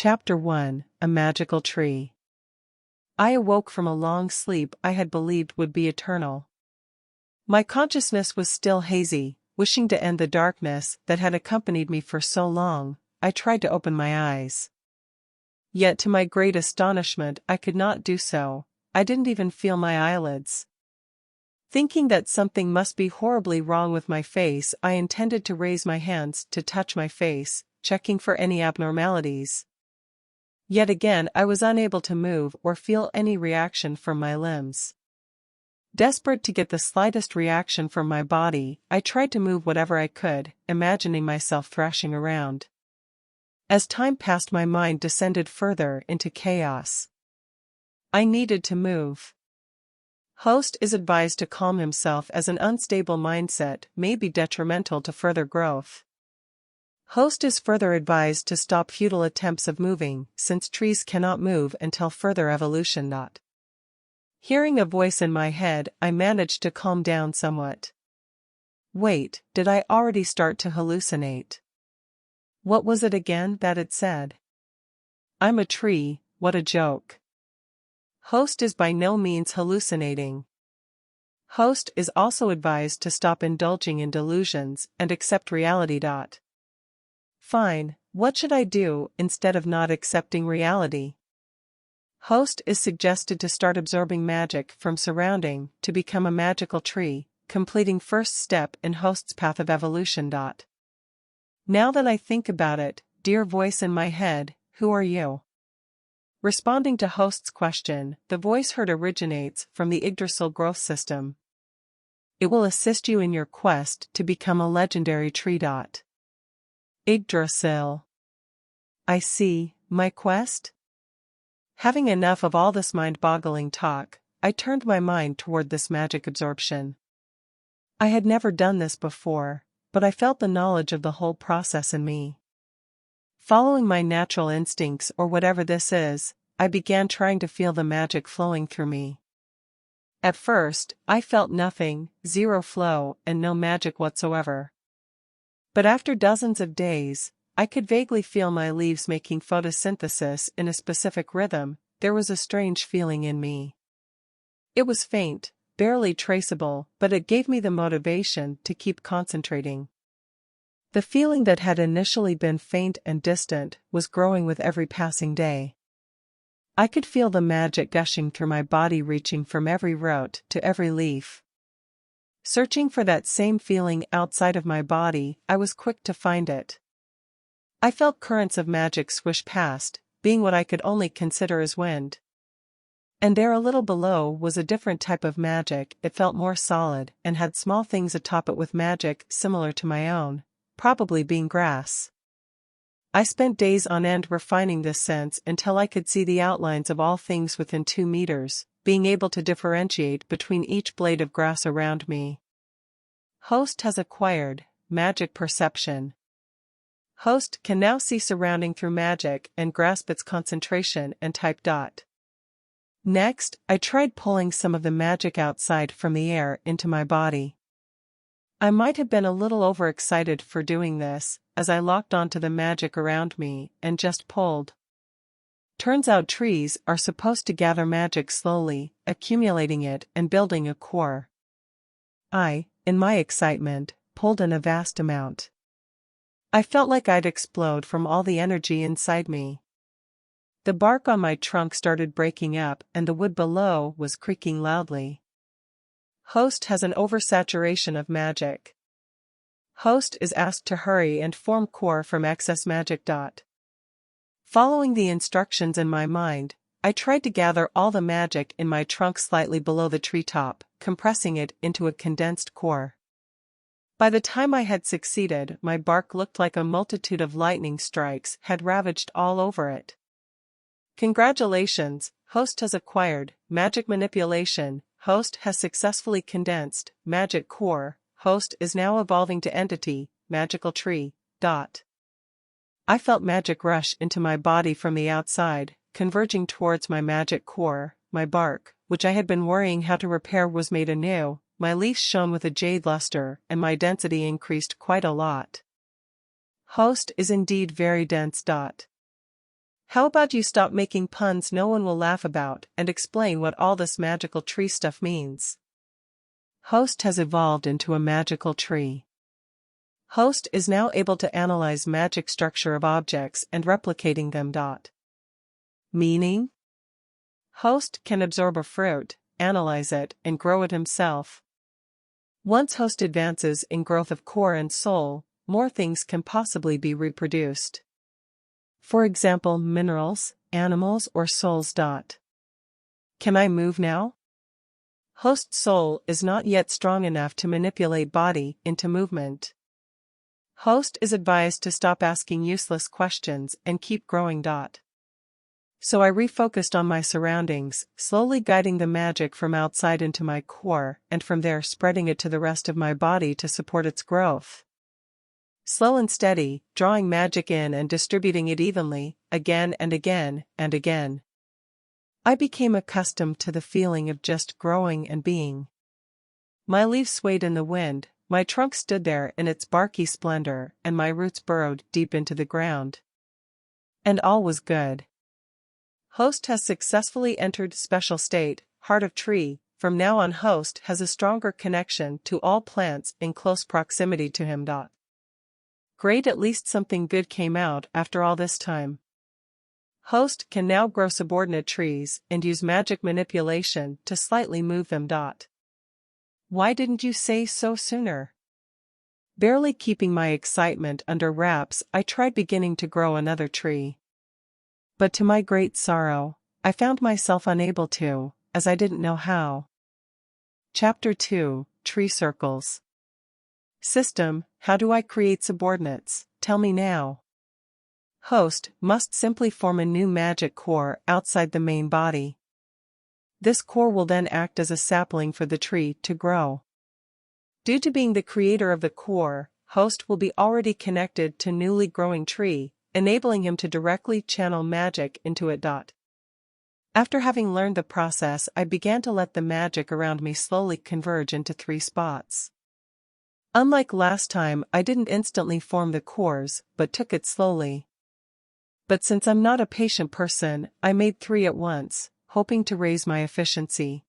Chapter 1: A Magical Tree. I awoke from a long sleep I had believed would be eternal. My consciousness was still hazy. Wishing to end the darkness that had accompanied me for so long, I tried to open my eyes. Yet to my great astonishment I could not do so. I didn't even feel my eyelids. Thinking that something must be horribly wrong with my face, I intended to raise my hands to touch my face, checking for any abnormalities. Yet again I was unable to move or feel any reaction from my limbs. Desperate to get the slightest reaction from my body, I tried to move whatever I could, imagining myself thrashing around. As time passed, my mind descended further into chaos. I needed to move. Host is advised to calm himself as an unstable mindset may be detrimental to further growth. Host is further advised to stop futile attempts of moving, since trees cannot move until further evolution. Hearing a voice in my head, I managed to calm down somewhat. Wait, did I already start to hallucinate? What was it again that it said? I'm a tree, what a joke. Host is by no means hallucinating. Host is also advised to stop indulging in delusions and accept reality. Fine, what should I do instead of not accepting reality? Host is suggested to start absorbing magic from surrounding to become a magical tree, completing first step in Host's path of evolution. Now that I think about it, dear voice in my head, who are you? Responding to Host's question, the voice heard originates from the Yggdrasil growth system. It will assist you in your quest to become a legendary tree. Yggdrasil. I see, my quest? Having enough of all this mind-boggling talk, I turned my mind toward this magic absorption. I had never done this before, but I felt the knowledge of the whole process in me. Following my natural instincts or whatever this is, I began trying to feel the magic flowing through me. At first, I felt nothing, zero flow, and no magic whatsoever. But after dozens of days, I could vaguely feel my leaves making photosynthesis in a specific rhythm. There was a strange feeling in me. It was faint, barely traceable, but it gave me the motivation to keep concentrating. The feeling that had initially been faint and distant was growing with every passing day. I could feel the magic gushing through my body, reaching from every root to every leaf. Searching for that same feeling outside of my body, I was quick to find it. I felt currents of magic swish past, being what I could only consider as wind. And there a little below was a different type of magic. It felt more solid and had small things atop it with magic similar to my own, probably being grass. I spent days on end refining this sense until I could see the outlines of all things within 2 meters, being able to differentiate between each blade of grass around me. Host has acquired magic perception. Host can now see surrounding through magic and grasp its concentration and type. Next, I tried pulling some of the magic outside from the air into my body. I might have been a little overexcited for doing this, as I locked onto the magic around me and just pulled. Turns out trees are supposed to gather magic slowly, accumulating it and building a core. I, in my excitement, pulled in a vast amount. I felt like I'd explode from all the energy inside me. The bark on my trunk started breaking up and the wood below was creaking loudly. Host has an oversaturation of magic. Host is asked to hurry and form core from excess magic. Following the instructions in my mind, I tried to gather all the magic in my trunk slightly below the treetop, compressing it into a condensed core. By the time I had succeeded, my bark looked like a multitude of lightning strikes had ravaged all over it. Congratulations, Host has acquired magic manipulation. Host has successfully condensed magic core. Host is now evolving to entity, magical tree. I felt magic rush into my body from the outside, converging towards my magic core. My bark, which I had been worrying how to repair, was made anew. My leaves shone with a jade luster, and my density increased quite a lot. Host is indeed very dense. How about you stop making puns no one will laugh about and explain what all this magical tree stuff means? Host has evolved into a magical tree. Host is now able to analyze magic structure of objects and replicating them. Meaning? Host can absorb a fruit, analyze it, and grow it himself. Once Host advances in growth of core and soul, more things can possibly be reproduced. For example, minerals, animals, or souls. Can I move now? Host soul is not yet strong enough to manipulate body into movement. Host is advised to stop asking useless questions and keep growing. So I refocused on my surroundings, slowly guiding the magic from outside into my core and from there spreading it to the rest of my body to support its growth. Slow and steady, drawing magic in and distributing it evenly, again and again and again. I became accustomed to the feeling of just growing and being. My leaves swayed in the wind, my trunk stood there in its barky splendor, and my roots burrowed deep into the ground. And all was good. Host has successfully entered special state, heart of tree. From now on, Host has a stronger connection to all plants in close proximity to him. Great, at least something good came out after all this time. Host can now grow subordinate trees and use magic manipulation to slightly move them. Why didn't you say so sooner? Barely keeping my excitement under wraps, I tried beginning to grow another tree. But to my great sorrow, I found myself unable to, as I didn't know how. Chapter 2, Tree Circles. System: how do I create subordinates? Tell me now. Host must simply form a new magic core outside the main body. This core will then act as a sapling for the tree to grow. Due to being the creator of the core, Host will be already connected to newly growing tree, enabling him to directly channel magic into it. After having learned the process, I began to let the magic around me slowly converge into 3 spots. Unlike last time, I didn't instantly form the cores, but took it slowly. But since I'm not a patient person, I made 3 at once, hoping to raise my efficiency.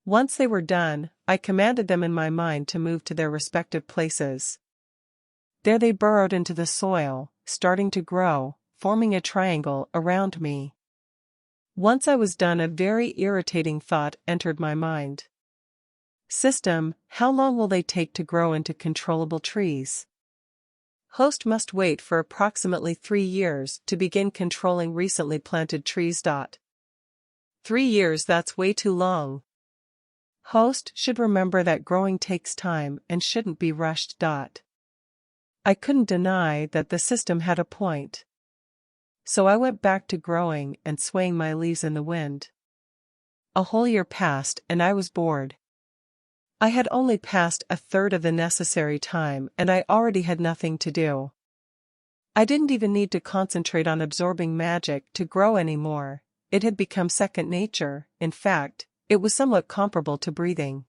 Once they were done, I commanded them in my mind to move to their respective places. There they burrowed into the soil, starting to grow, forming a triangle around me. Once I was done, a very irritating thought entered my mind. System: how long will they take to grow into controllable trees? Host must wait for approximately 3 years to begin controlling recently planted trees. 3 years, that's way too long. Host should remember that growing takes time and shouldn't be rushed. I couldn't deny that the system had a point. So I went back to growing and swaying my leaves in the wind. A whole year passed and I was bored. I had only passed a third of the necessary time and I already had nothing to do. I didn't even need to concentrate on absorbing magic to grow anymore. It had become second nature. In fact, it was somewhat comparable to breathing.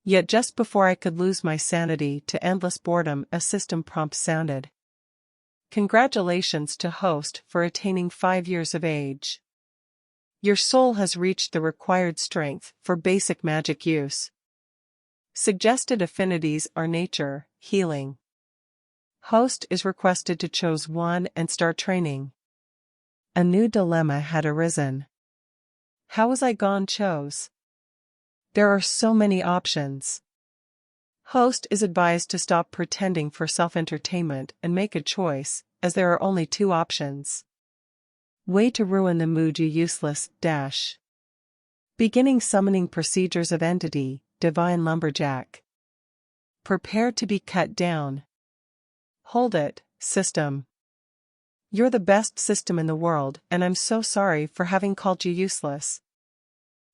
Yet just before I could lose my sanity to endless boredom, a system prompt sounded. Congratulations to Host for attaining 5 years of age. Your soul has reached the required strength for basic magic use. Suggested affinities are nature, healing. Host is requested to choose one and start training. A new dilemma had arisen. How was I gone chose? There are so many options. Host is advised to stop pretending for self-entertainment and make a choice, as there are only 2 options. Way to ruin the mood, you useless dash. Beginning summoning procedures of entity, divine lumberjack. Prepare to be cut down. Hold it, system. You're the best system in the world, and I'm so sorry for having called you useless.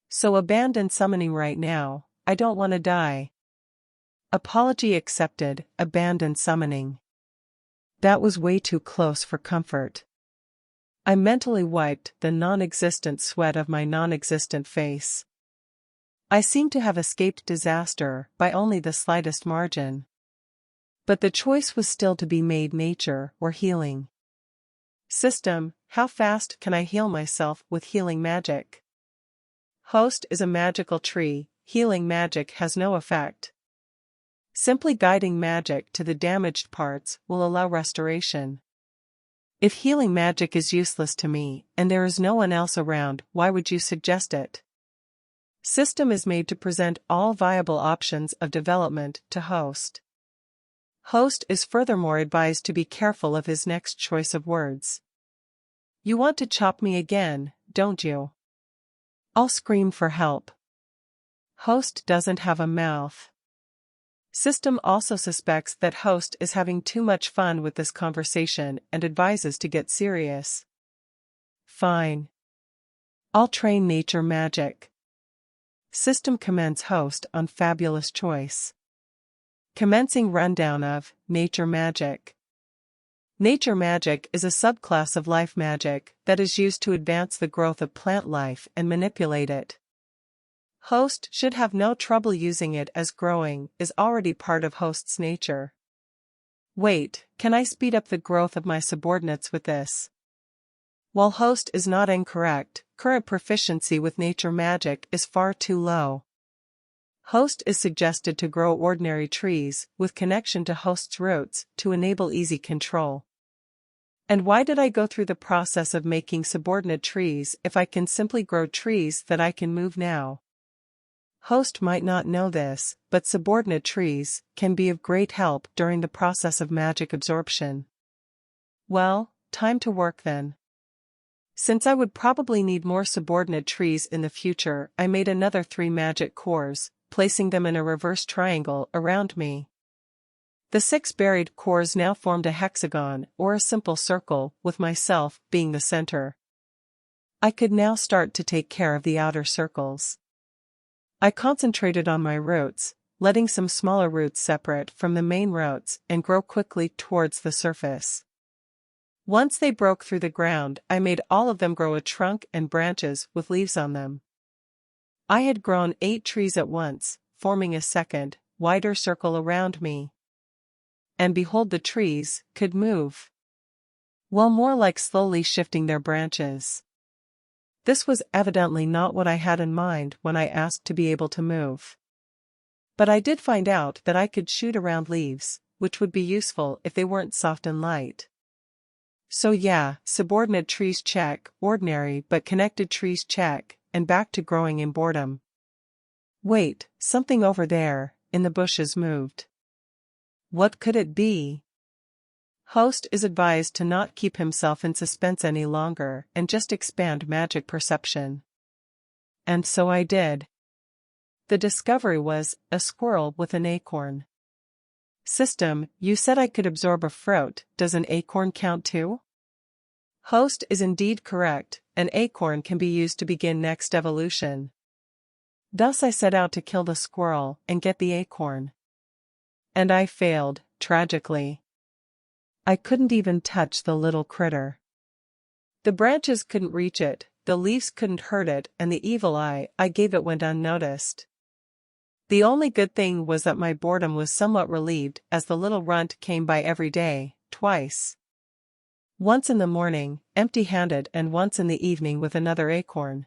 So abandon summoning right now, I don't want to die. Apology accepted, abandon summoning. That was way too close for comfort. I mentally wiped the non-existent sweat of my non-existent face. I seemed to have escaped disaster by only the slightest margin. But the choice was still to be made: nature or healing. System: how fast can I heal myself with healing magic? Host is a magical tree, healing magic has no effect. Simply guiding magic to the damaged parts will allow restoration. If healing magic is useless to me, and there is no one else around, why would you suggest it? System is made to present all viable options of development to host. Host is furthermore advised to be careful of his next choice of words. You want to chop me again, don't you? I'll scream for help. Host doesn't have a mouth. System also suspects that host is having too much fun with this conversation and advises to get serious. Fine. I'll train nature magic. System commends host on fabulous choice. Commencing rundown of nature magic. Nature magic is a subclass of life magic that is used to advance the growth of plant life and manipulate it. Host should have no trouble using it as growing is already part of host's nature. Wait, can I speed up the growth of my subordinates with this? While host is not incorrect, current proficiency with nature magic is far too low. Host is suggested to grow ordinary trees with connection to host's roots to enable easy control. And why did I go through the process of making subordinate trees if I can simply grow trees that I can move now? Host might not know this, but subordinate trees can be of great help during the process of magic absorption. Well, time to work then. Since I would probably need more subordinate trees in the future, I made another 3 magic cores, placing them in a reverse triangle around me. The 6 buried cores now formed a hexagon or a simple circle, with myself being the center. I could now start to take care of the outer circles. I concentrated on my roots, letting some smaller roots separate from the main roots and grow quickly towards the surface. Once they broke through the ground, I made all of them grow a trunk and branches with leaves on them. I had grown 8 trees at once, forming a second, wider circle around me. And behold, the trees could move. Well, more like slowly shifting their branches. This was evidently not what I had in mind when I asked to be able to move. But I did find out that I could shoot around leaves, which would be useful if they weren't soft and light. So yeah, subordinate trees check, ordinary but connected trees check, and back to growing in boredom. Wait, something over there, in the bushes moved. What could it be? Host is advised to not keep himself in suspense any longer and just expand magic perception. And so I did. The discovery was a squirrel with an acorn. System, you said I could absorb a fruit, does an acorn count too? Host is indeed correct, an acorn can be used to begin next evolution. Thus I set out to kill the squirrel and get the acorn. And I failed, tragically. I couldn't even touch the little critter. The branches couldn't reach it, the leaves couldn't hurt it, and the evil eye I gave it went unnoticed. The only good thing was that my boredom was somewhat relieved as the little runt came by every day, twice. Once in the morning, empty-handed, and once in the evening with another acorn.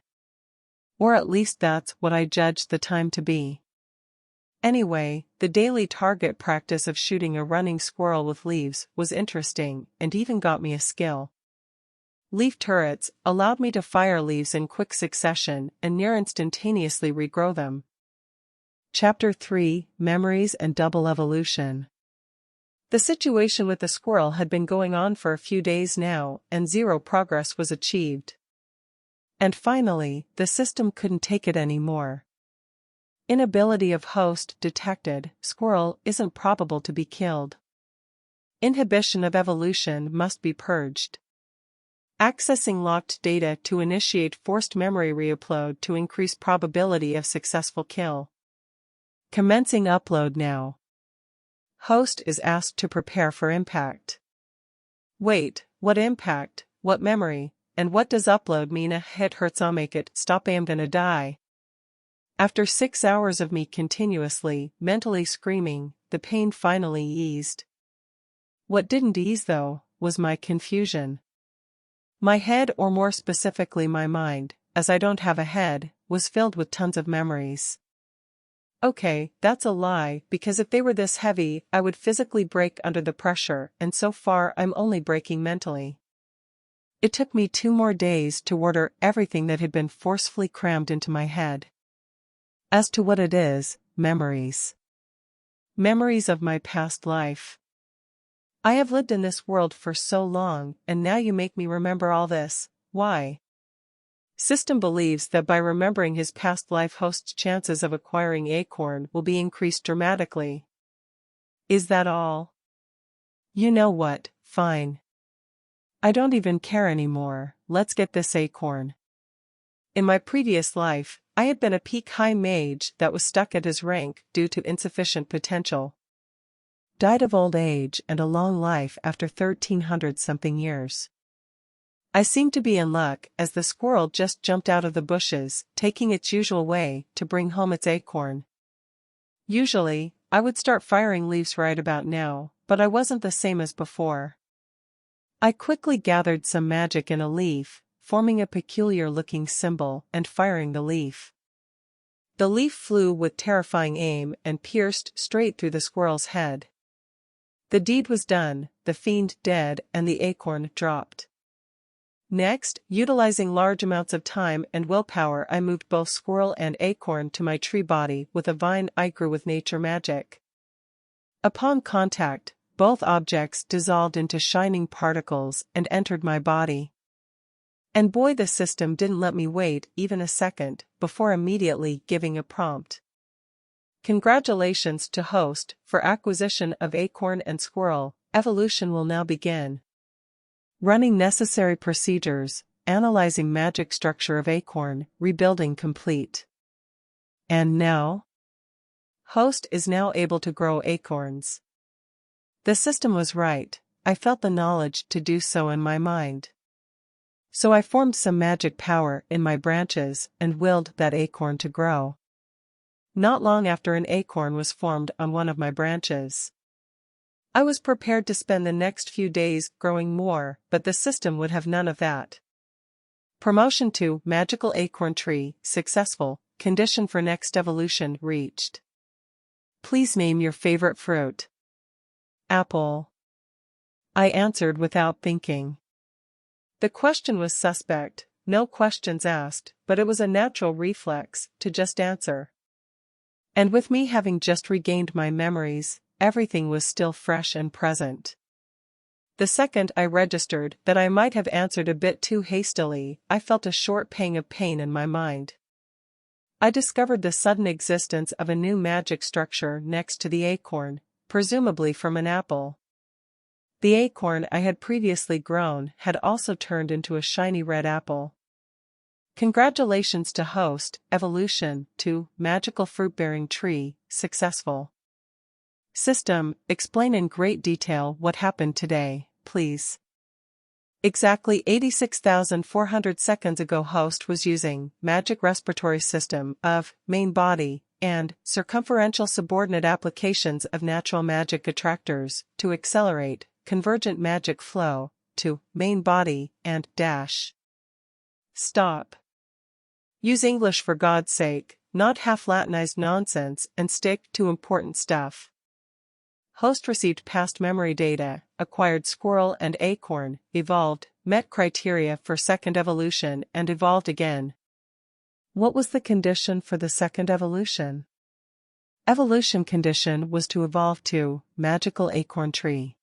Or at least that's what I judged the time to be. Anyway, the daily target practice of shooting a running squirrel with leaves was interesting and even got me a skill. Leaf turrets allowed me to fire leaves in quick succession and near instantaneously regrow them. Chapter 3: Memories and Double Evolution. The situation with the squirrel had been going on for a few days now, and 0 progress was achieved. And finally, the system couldn't take it anymore. Inability of host detected, squirrel isn't probable to be killed. Inhibition of evolution must be purged. Accessing locked data to initiate forced memory reupload to increase probability of successful kill. Commencing upload now. Host is asked to prepare for impact. Wait, what impact, what memory, and what does upload mean? A hit hurts, I'll make it, stop, I'm gonna die. After 6 hours of me continuously, mentally screaming, the pain finally eased. What didn't ease though, was my confusion. My head, or more specifically my mind, as I don't have a head, was filled with tons of memories. Okay, that's a lie, because if they were this heavy, I would physically break under the pressure, and so far I'm only breaking mentally. It took me 2 more days to order everything that had been forcefully crammed into my head. As to what it is, memories. Memories of my past life. I have lived in this world for so long, and now you make me remember all this. Why? System believes that by remembering his past life, host's chances of acquiring acorn will be increased dramatically. Is that all? You know what, fine. I don't even care anymore, let's get this acorn. In my previous life, I had been a peak high mage that was stuck at his rank due to insufficient potential. Died of old age and a long life after 1300-something years. I seemed to be in luck as the squirrel just jumped out of the bushes, taking its usual way to bring home its acorn. Usually, I would start firing leaves right about now, but I wasn't the same as before. I quickly gathered some magic in a leaf, forming a peculiar-looking symbol and firing the leaf. The leaf flew with terrifying aim and pierced straight through the squirrel's head. The deed was done, the fiend dead, and the acorn dropped. Next, utilizing large amounts of time and willpower, I moved both squirrel and acorn to my tree body with a vine I grew with nature magic. Upon contact, both objects dissolved into shining particles and entered my body. And boy, the system didn't let me wait even a second before immediately giving a prompt. Congratulations to host for acquisition of acorn and squirrel. Evolution will now begin. Running necessary procedures, analyzing magic structure of acorn, rebuilding complete. And now? Host is now able to grow acorns. The system was right, I felt the knowledge to do so in my mind. So I formed some magic power in my branches and willed that acorn to grow. Not long after, an acorn was formed on one of my branches. I was prepared to spend the next few days growing more, but the system would have none of that. Promotion to Magical Acorn Tree, successful, condition for next evolution reached. Please name your favorite fruit. Apple. I answered without thinking. The question was suspect, no questions asked, but it was a natural reflex to just answer. And with me having just regained my memories, everything was still fresh and present. The second I registered that I might have answered a bit too hastily, I felt a short pang of pain in my mind. I discovered the sudden existence of a new magic structure next to the acorn, presumably from an apple. The acorn I had previously grown had also turned into a shiny red apple. Congratulations to host, evolution to magical fruit-bearing tree, successful. System, explain in great detail what happened today, please. Exactly 86,400 seconds ago, host was using magic respiratory system of main body and circumferential subordinate applications of natural magic attractors to accelerate convergent magic flow to main body and dash. Stop. Use English for God's sake, not half Latinized nonsense, and stick to important stuff. Host received past memory data, acquired squirrel and acorn, evolved, met criteria for second evolution, and evolved again. What was the condition for the second evolution? Evolution condition was to evolve to magical acorn tree.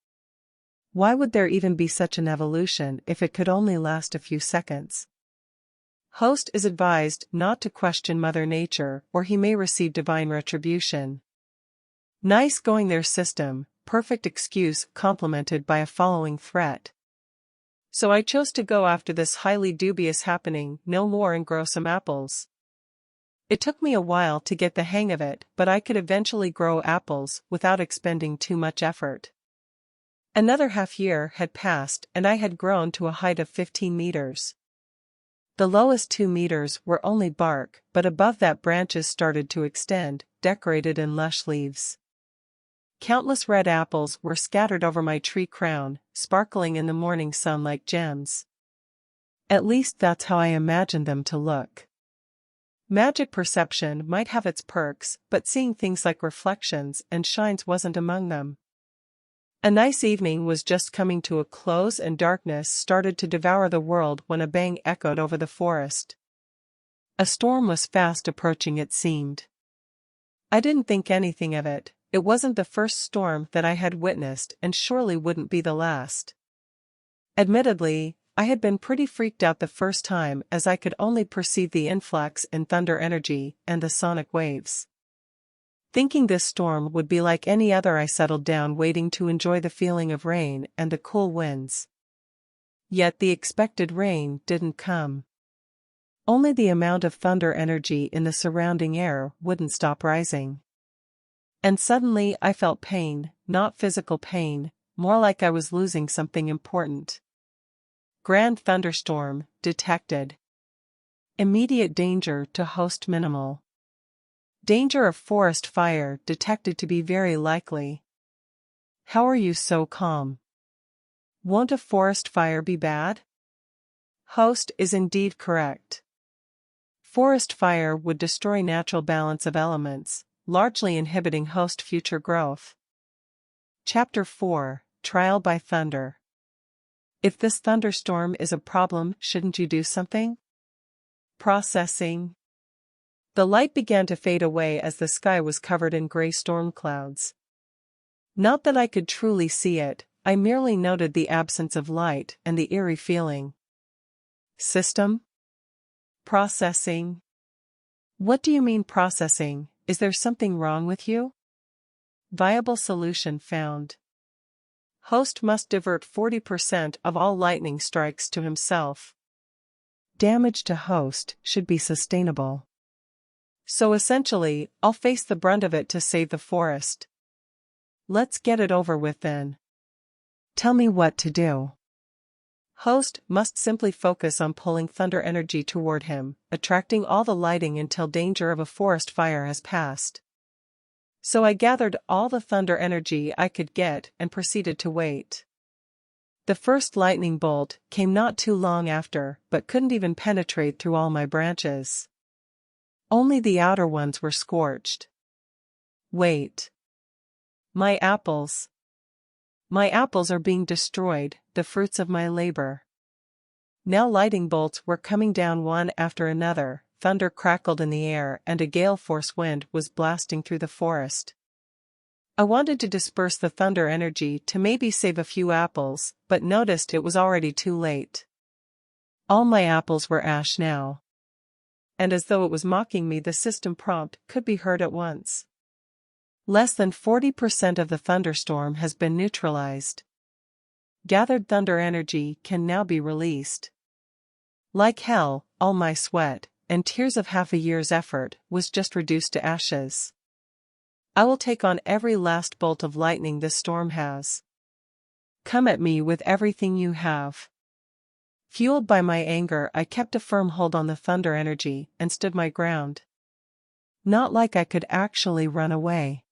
Why would there even be such an evolution if it could only last a few seconds? Host is advised not to question Mother Nature, or he may receive divine retribution. Nice going there, system, perfect excuse complemented by a following threat. So I chose to go after this highly dubious happening no more and grow some apples. It took me a while to get the hang of it, but I could eventually grow apples without expending too much effort. Another half year had passed and I had grown to a height of 15 meters. The lowest 2 meters were only bark, but above that branches started to extend, decorated in lush leaves. Countless red apples were scattered over my tree crown, sparkling in the morning sun like gems. At least that's how I imagined them to look. Magic perception might have its perks, but seeing things like reflections and shines wasn't among them. A nice evening was just coming to a close and darkness started to devour the world when a bang echoed over the forest. A storm was fast approaching, it seemed. I didn't think anything of it. It wasn't the first storm that I had witnessed and surely wouldn't be the last. Admittedly, I had been pretty freaked out the first time as I could only perceive the influx in thunder energy and the sonic waves. Thinking this storm would be like any other, I settled down waiting to enjoy the feeling of rain and the cool winds. Yet the expected rain didn't come. Only the amount of thunder energy in the surrounding air wouldn't stop rising. And suddenly I felt pain, not physical pain, more like I was losing something important. Grand thunderstorm detected. Immediate danger to host minimal. Danger of forest fire detected to be very likely. How are you so calm? Won't a forest fire be bad? Host is indeed correct. Forest fire would destroy natural balance of elements, largely inhibiting host future growth. Chapter 4, Trial by Thunder. If this thunderstorm is a problem, shouldn't you do something? Processing. The light began to fade away as the sky was covered in gray storm clouds. Not that I could truly see it, I merely noted the absence of light and the eerie feeling. System? Processing. What do you mean processing? Is there something wrong with you? Viable solution found. Host must divert 40% of all lightning strikes to himself. Damage to host should be sustainable. So essentially, I'll face the brunt of it to save the forest. Let's get it over with then. Tell me what to do. Host must simply focus on pulling thunder energy toward him, attracting all the lighting until danger of a forest fire has passed. So I gathered all the thunder energy I could get and proceeded to wait. The first lightning bolt came not too long after, but couldn't even penetrate through all my branches. Only the outer ones were scorched. Wait. My apples. My apples are being destroyed, the fruits of my labor. Now lightning bolts were coming down one after another, thunder crackled in the air and a gale-force wind was blasting through the forest. I wanted to disperse the thunder energy to maybe save a few apples, but noticed it was already too late. All my apples were ash now. And as though it was mocking me, the system prompt could be heard at once. Less than 40% of the thunderstorm has been neutralized. Gathered thunder energy can now be released. Like hell, all my sweat, and tears of half a year's effort, was just reduced to ashes. I will take on every last bolt of lightning this storm has. Come at me with everything you have. Fueled by my anger, I kept a firm hold on the thunder energy and stood my ground. Not like I could actually run away.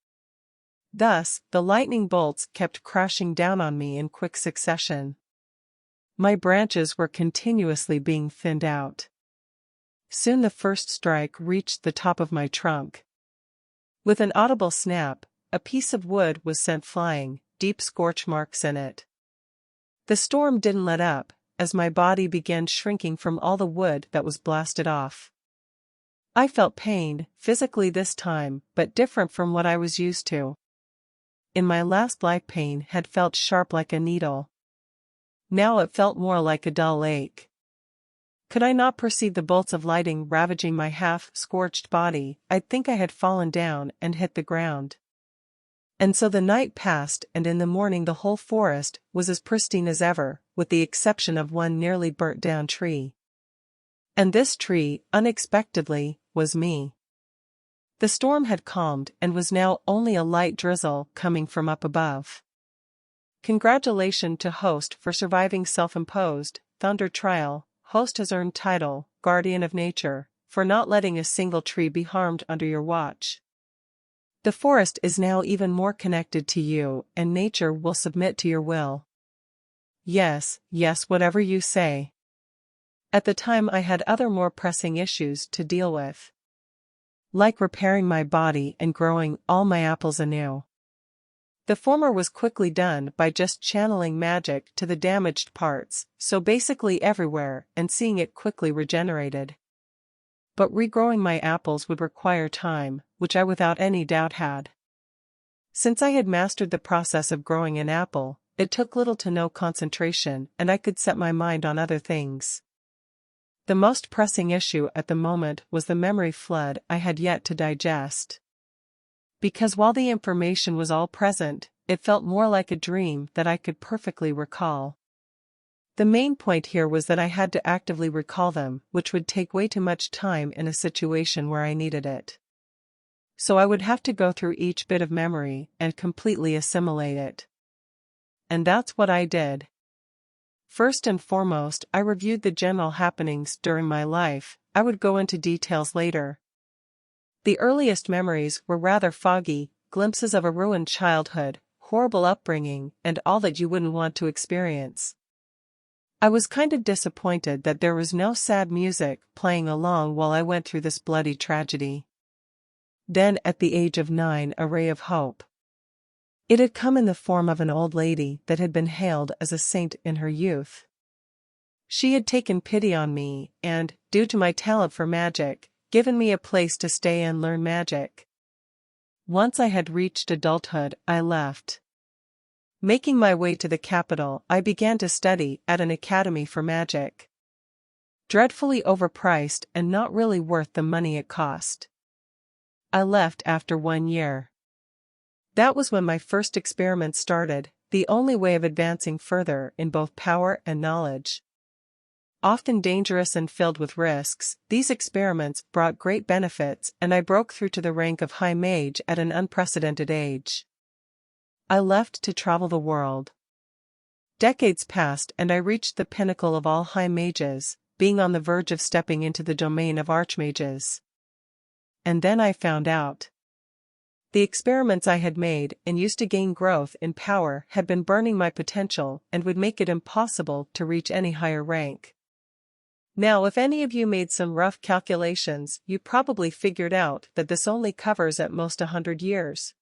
Thus, the lightning bolts kept crashing down on me in quick succession. My branches were continuously being thinned out. Soon the first strike reached the top of my trunk. With an audible snap, a piece of wood was sent flying, deep scorch marks in it. The storm didn't let up, as my body began shrinking from all the wood that was blasted off. I felt pain, physically this time, but different from what I was used to. In my last life, pain had felt sharp like a needle. Now it felt more like a dull ache. Could I not perceive the bolts of lightning ravaging my half-scorched body, I'd think I had fallen down and hit the ground. And so the night passed, and in the morning the whole forest was as pristine as ever, with the exception of one nearly burnt-down tree. And this tree, unexpectedly, was me. The storm had calmed and was now only a light drizzle coming from up above. Congratulations to host for surviving self-imposed thunder trial. Host has earned title, Guardian of Nature, for not letting a single tree be harmed under your watch. The forest is now even more connected to you, and nature will submit to your will. Yes, yes, whatever you say. At the time I had other more pressing issues to deal with, like repairing my body and growing all my apples anew. The former was quickly done by just channeling magic to the damaged parts, so basically everywhere, and seeing it quickly regenerated. But regrowing my apples would require time, which I without any doubt had. Since I had mastered the process of growing an apple, it took little to no concentration and I could set my mind on other things. The most pressing issue at the moment was the memory flood I had yet to digest. Because while the information was all present, it felt more like a dream that I could perfectly recall. The main point here was that I had to actively recall them, which would take way too much time in a situation where I needed it. So I would have to go through each bit of memory and completely assimilate it. And that's what I did. First and foremost, I reviewed the general happenings during my life. I would go into details later. The earliest memories were rather foggy, glimpses of a ruined childhood, horrible upbringing, and all that you wouldn't want to experience. I was kind of disappointed that there was no sad music playing along while I went through this bloody tragedy. Then, at the age of 9, a ray of hope. It had come in the form of an old lady that had been hailed as a saint in her youth. She had taken pity on me and, due to my talent for magic, given me a place to stay and learn magic. Once I had reached adulthood, I left. Making my way to the capital, I began to study at an academy for magic. Dreadfully overpriced and not really worth the money it cost. I left after 1 year. That was when my first experiment started, the only way of advancing further in both power and knowledge. Often dangerous and filled with risks, these experiments brought great benefits and I broke through to the rank of High Mage at an unprecedented age. I left to travel the world. Decades passed and I reached the pinnacle of all High Mages, being on the verge of stepping into the domain of Archmages. And then I found out. The experiments I had made and used to gain growth in power had been burning my potential and would make it impossible to reach any higher rank. Now, if any of you made some rough calculations, you probably figured out that this only covers at most 100 years.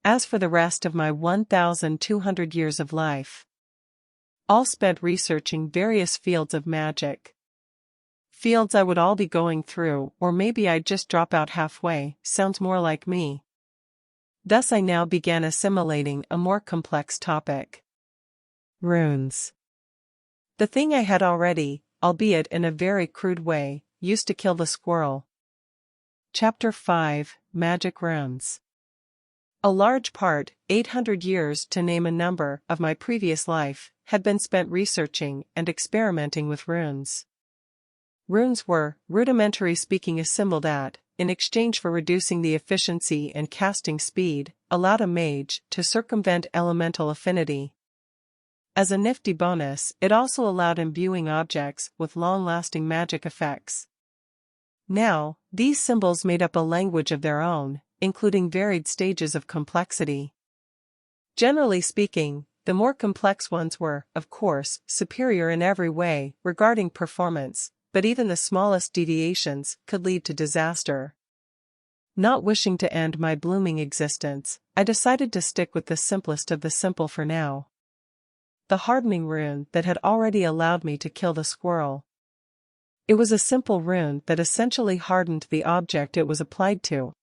As for the rest of my 1,200 years of life, all spent researching various fields of magic. Fields I would all be going through, or maybe I'd just drop out halfway, sounds more like me. Thus I now began assimilating a more complex topic. Runes. The thing I had already, albeit in a very crude way, used to kill the squirrel. Chapter 5, Magic Runes. A large part, 800 years to name a number, of my previous life, had been spent researching and experimenting with runes. Runes were, rudimentary speaking, a symbol that, in exchange for reducing the efficiency and casting speed, allowed a mage to circumvent elemental affinity. As a nifty bonus, it also allowed imbuing objects with long-lasting magic effects. Now, these symbols made up a language of their own, including varied stages of complexity. Generally speaking, the more complex ones were, of course, superior in every way regarding performance, but even the smallest deviations could lead to disaster. Not wishing to end my blooming existence, I decided to stick with the simplest of the simple for now. The hardening rune that had already allowed me to kill the squirrel. It was a simple rune that essentially hardened the object it was applied to.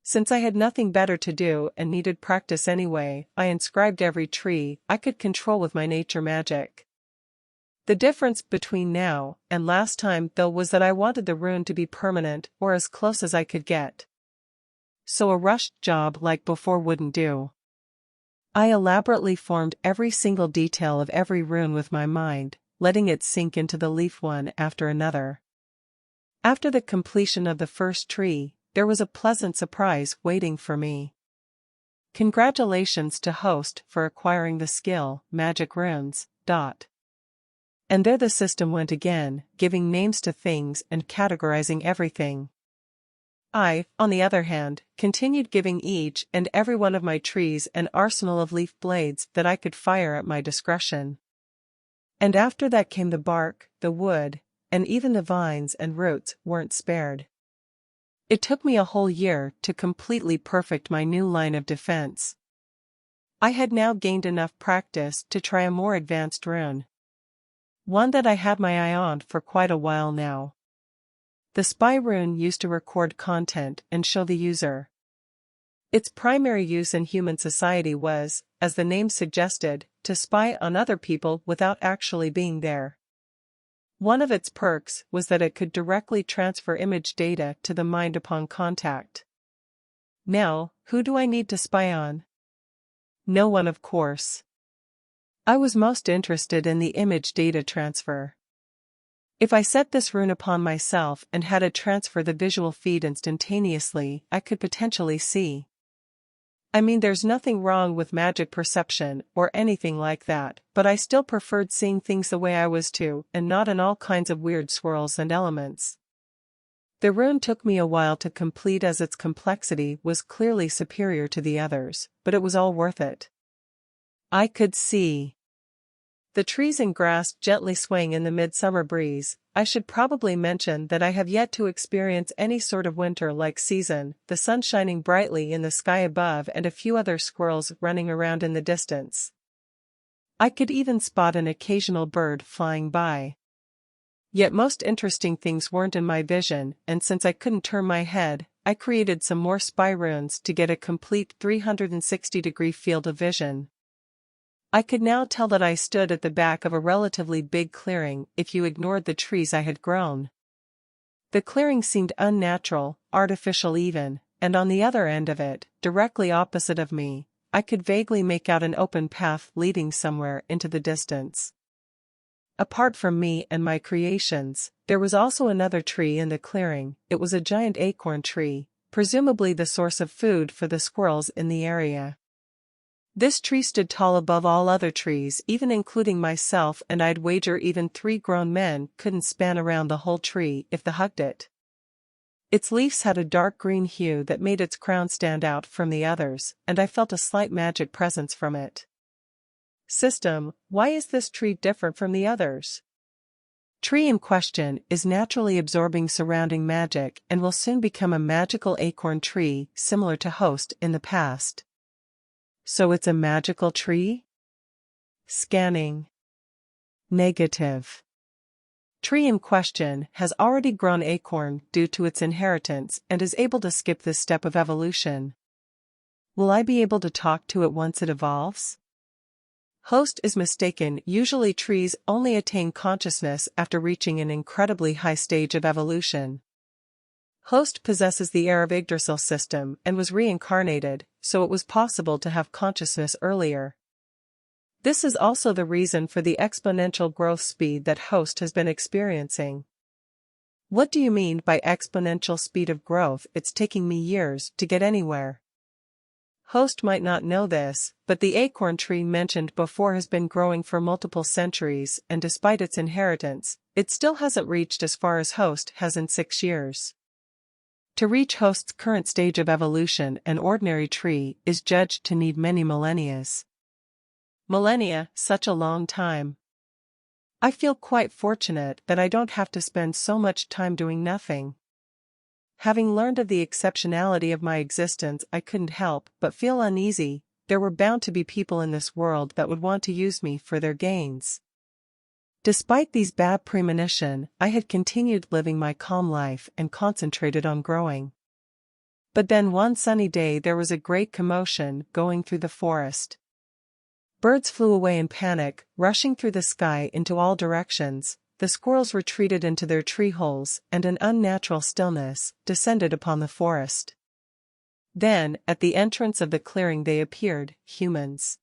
Since I had nothing better to do and needed practice anyway, I inscribed every tree I could control with my nature magic. The difference between now and last time though was that I wanted the rune to be permanent or as close as I could get. So a rushed job like before wouldn't do. I elaborately formed every single detail of every rune with my mind, letting it sink into the leaf one after another. After the completion of the first tree, there was a pleasant surprise waiting for me. Congratulations to host for acquiring the skill, Magic Runes. And there the system went again, giving names to things and categorizing everything. I, on the other hand, continued giving each and every one of my trees an arsenal of leaf blades that I could fire at my discretion. And after that came the bark, the wood, and even the vines and roots weren't spared. It took me a whole year to completely perfect my new line of defense. I had now gained enough practice to try a more advanced rune. One that I had my eye on for quite a while now. The spy rune used to record content and show the user. Its primary use in human society was, as the name suggested, to spy on other people without actually being there. One of its perks was that it could directly transfer image data to the mind upon contact. Now, who do I need to spy on? No one, of course. I was most interested in the image data transfer. If I set this rune upon myself and had it transfer the visual feed instantaneously, I could potentially see. I mean, there's nothing wrong with magic perception or anything like that, but I still preferred seeing things the way I was to, and not in all kinds of weird swirls and elements. The rune took me a while to complete as its complexity was clearly superior to the others, but it was all worth it. I could see the trees and grass gently swaying in the midsummer breeze. I should probably mention that I have yet to experience any sort of winter-like season, the sun shining brightly in the sky above and a few other squirrels running around in the distance. I could even spot an occasional bird flying by. Yet most interesting things weren't in my vision, and since I couldn't turn my head, I created some more spy runes to get a complete 360-degree field of vision. I could now tell that I stood at the back of a relatively big clearing if you ignored the trees I had grown. The clearing seemed unnatural, artificial even, and on the other end of it, directly opposite of me, I could vaguely make out an open path leading somewhere into the distance. Apart from me and my creations, there was also another tree in the clearing. It was a giant acorn tree, presumably the source of food for the squirrels in the area. This tree stood tall above all other trees, even including myself, and I'd wager even 3 grown men couldn't span around the whole tree if they hugged it. Its leaves had a dark green hue that made its crown stand out from the others, and I felt a slight magic presence from it. System, why is this tree different from the others? Tree in question is naturally absorbing surrounding magic and will soon become a magical acorn tree similar to Host in the past. So it's a magical tree? Scanning. Negative. Tree in question has already grown acorn due to its inheritance and is able to skip this step of evolution. Will I be able to talk to it once it evolves? Host is mistaken. Usually trees only attain consciousness after reaching an incredibly high stage of evolution. Host possesses the Heir of Yggdrasil system and was reincarnated, so it was possible to have consciousness earlier. This is also the reason for the exponential growth speed that Host has been experiencing. What do you mean by exponential speed of growth? It's taking me years to get anywhere. Host might not know this, but the acorn tree mentioned before has been growing for multiple centuries, and despite its inheritance, it still hasn't reached as far as Host has in 6 years. To reach Host's current stage of evolution, an ordinary tree is judged to need many millennia. Millennia, such a long time. I feel quite fortunate that I don't have to spend so much time doing nothing. Having learned of the exceptionality of my existence, I couldn't help but feel uneasy. There were bound to be people in this world that would want to use me for their gains. Despite these bad premonitions, I had continued living my calm life and concentrated on growing. But then one sunny day there was a great commotion going through the forest. Birds flew away in panic, rushing through the sky into all directions. The squirrels retreated into their tree holes, and an unnatural stillness descended upon the forest. Then, at the entrance of the clearing they appeared, humans.